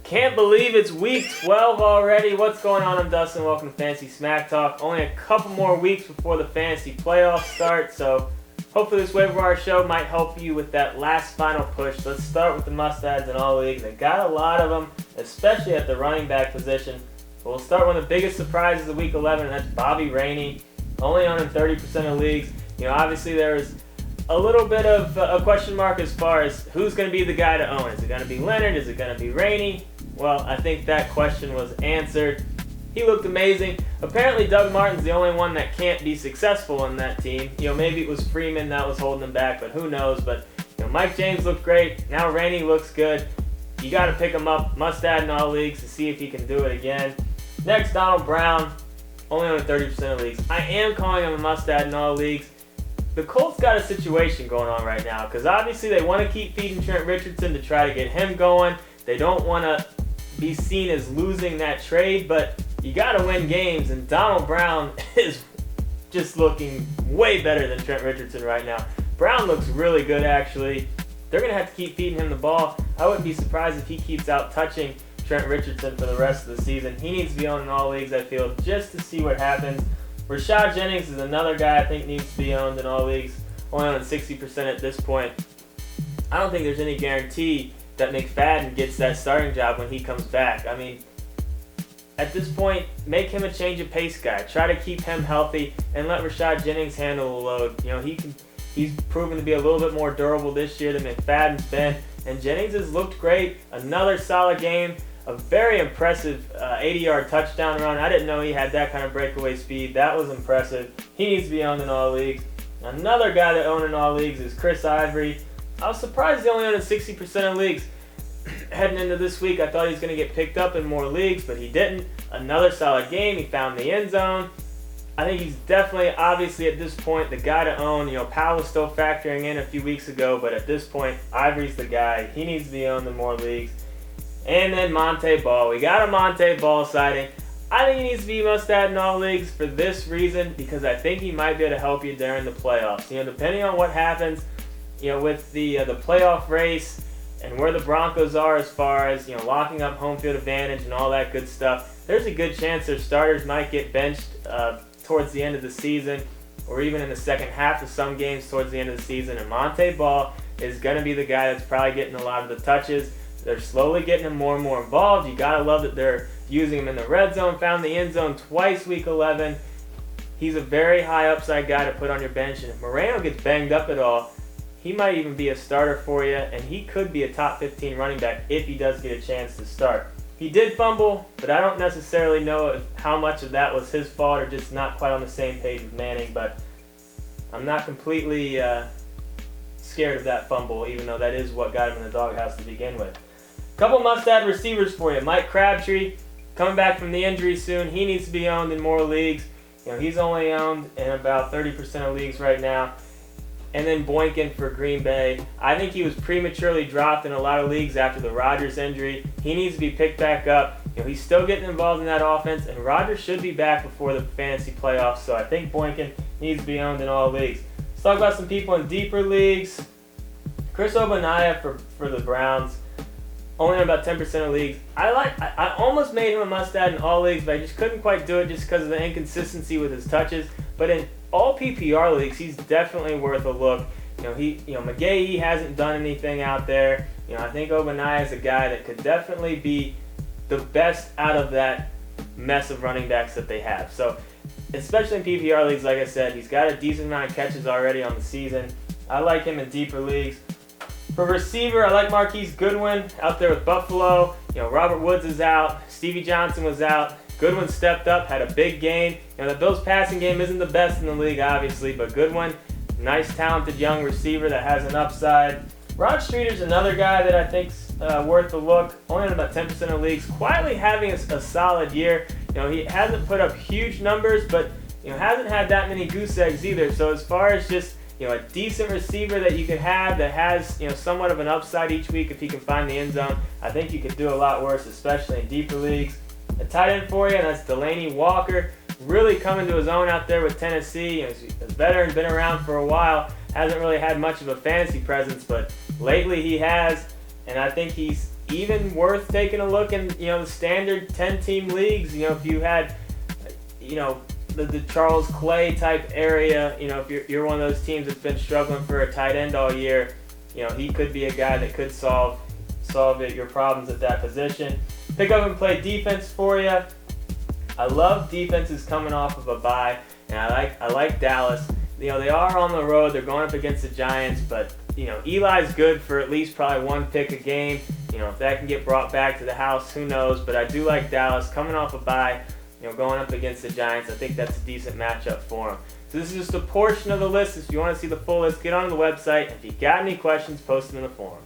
Can't believe it's week 12 already. What's going on? I'm Dustin. Welcome to Fantasy Smack Talk. Only a couple more weeks before the fantasy playoffs start, so hopefully this waiver wire show might help you with that last final push. Let's start with the must-adds in all leagues. I got a lot of them, especially at the running back position. But we'll start with the biggest surprises of week 11, and that's Bobby Rainey. Only owned in 30% of leagues. Obviously there is a little bit of a question mark as far as who's going to be the guy to own. Is it going to be Leonard? Is it going to be Rainey? Well, I think that question was answered. He looked amazing. Apparently, Doug Martin's the only one that can't be successful on that team. Maybe it was Freeman that was holding him back, but who knows? But Mike James looked great. Now Rainey looks good. You got to pick him up. Must add in all leagues to see if he can do it again. Next, Donald Brown, only on 30% of leagues. I am calling him a must add in all leagues. The Colts got a situation going on right now because obviously they want to keep feeding Trent Richardson to try to get him going. They don't want to be seen as losing that trade, but you got to win games, and Donald Brown is just looking way better than Trent Richardson right now. Brown looks really good, actually. They're going to have to keep feeding him the ball. I wouldn't be surprised if he keeps out touching Trent Richardson for the rest of the season. He needs to be owned in all leagues, I feel, just to see what happens. Rashad Jennings is another guy I think needs to be owned in all leagues, only on 60% at this point. I don't think there's any guarantee that McFadden gets that starting job when he comes back. I mean, at this point, make him a change of pace guy. Try to keep him healthy and let Rashad Jennings handle the load. He's proven to be a little bit more durable this year than McFadden's been, and Jennings has looked great. Another solid game, a very impressive 80-yard touchdown run. I didn't know he had that kind of breakaway speed. That was impressive. He needs to be owned in all leagues. Another guy that owned in all leagues is Chris Ivory. I was surprised he only owned in 60% of leagues. Heading into this week, I thought he was going to get picked up in more leagues, but he didn't. Another solid game. He found the end zone. I think he's definitely, obviously, at this point, the guy to own. Powell was still factoring in a few weeks ago, but at this point, Ivory's the guy. He needs to be owned in more leagues. And then Monte Ball. We got a Monte Ball sighting. I think he needs to be must-add in all leagues for this reason, because I think he might be able to help you during the playoffs. Depending on what happens, with the playoff race and where the Broncos are as far as, locking up home field advantage and all that good stuff, there's a good chance their starters might get benched towards the end of the season or even in the second half of some games towards the end of the season. And Monte Ball is going to be the guy that's probably getting a lot of the touches. They're slowly getting him more and more involved. You got to love that they're using him in the red zone, found the end zone twice week 11. He's a very high upside guy to put on your bench. And if Moreno gets banged up at all, he might even be a starter for you, and he could be a top 15 running back if he does get a chance to start. He did fumble, but I don't necessarily know how much of that was his fault or just not quite on the same page with Manning, but I'm not completely scared of that fumble, even though that is what got him in the doghouse to begin with. Couple must-add receivers for you. Mike Crabtree, coming back from the injury soon. He needs to be owned in more leagues. He's only owned in about 30% of leagues right now. And then Boykin for Green Bay. I think he was prematurely dropped in a lot of leagues after the Rodgers injury. He needs to be picked back up. He's still getting involved in that offense, and Rodgers should be back before the fantasy playoffs, so I think Boykin needs to be owned in all leagues. Let's talk about some people in deeper leagues. Chris Ogbonnaya for the Browns, only in about 10% of leagues. I almost made him a must-add in all leagues, but I just couldn't quite do it just because of the inconsistency with his touches. But in all PPR leagues, he's definitely worth a look. McGahee hasn't done anything out there. I think Ogbonnaya is a guy that could definitely be the best out of that mess of running backs that they have. So, especially in PPR leagues, like I said, he's got a decent amount of catches already on the season. I like him in deeper leagues. For receiver, I like Marquise Goodwin out there with Buffalo. Robert Woods is out. Stevie Johnson was out. Goodwin stepped up, had a big game. The Bills' passing game isn't the best in the league, obviously, but Goodwin, nice, talented young receiver that has an upside. Rod Streeter's another guy that I think's worth a look. Only in about 10% of leagues. Quietly having a solid year. He hasn't put up huge numbers, but hasn't had that many goose eggs either. So as far as just a decent receiver that you could have that has somewhat of an upside each week if he can find the end zone, I think you could do a lot worse, especially in deeper leagues. A tight end for you, and that's Delanie Walker. Really coming to his own out there with Tennessee. He's a veteran, been around for a while. Hasn't really had much of a fantasy presence, but lately he has, and I think he's even worth taking a look in, the standard 10-team leagues. If you had, the Charles Clay type area, if you're one of those teams that's been struggling for a tight end all year, he could be a guy that could solve your problems at that position. Pick up and play defense for you. I love defenses coming off of a bye, and I like Dallas. They are on the road. They're going up against the Giants, but Eli's good for at least probably one pick a game. If that can get brought back to the house, who knows? But I do like Dallas coming off a bye, going up against the Giants. I think that's a decent matchup for them. So this is just a portion of the list. If you want to see the full list, get on the website. If you got any questions, post them in the forum.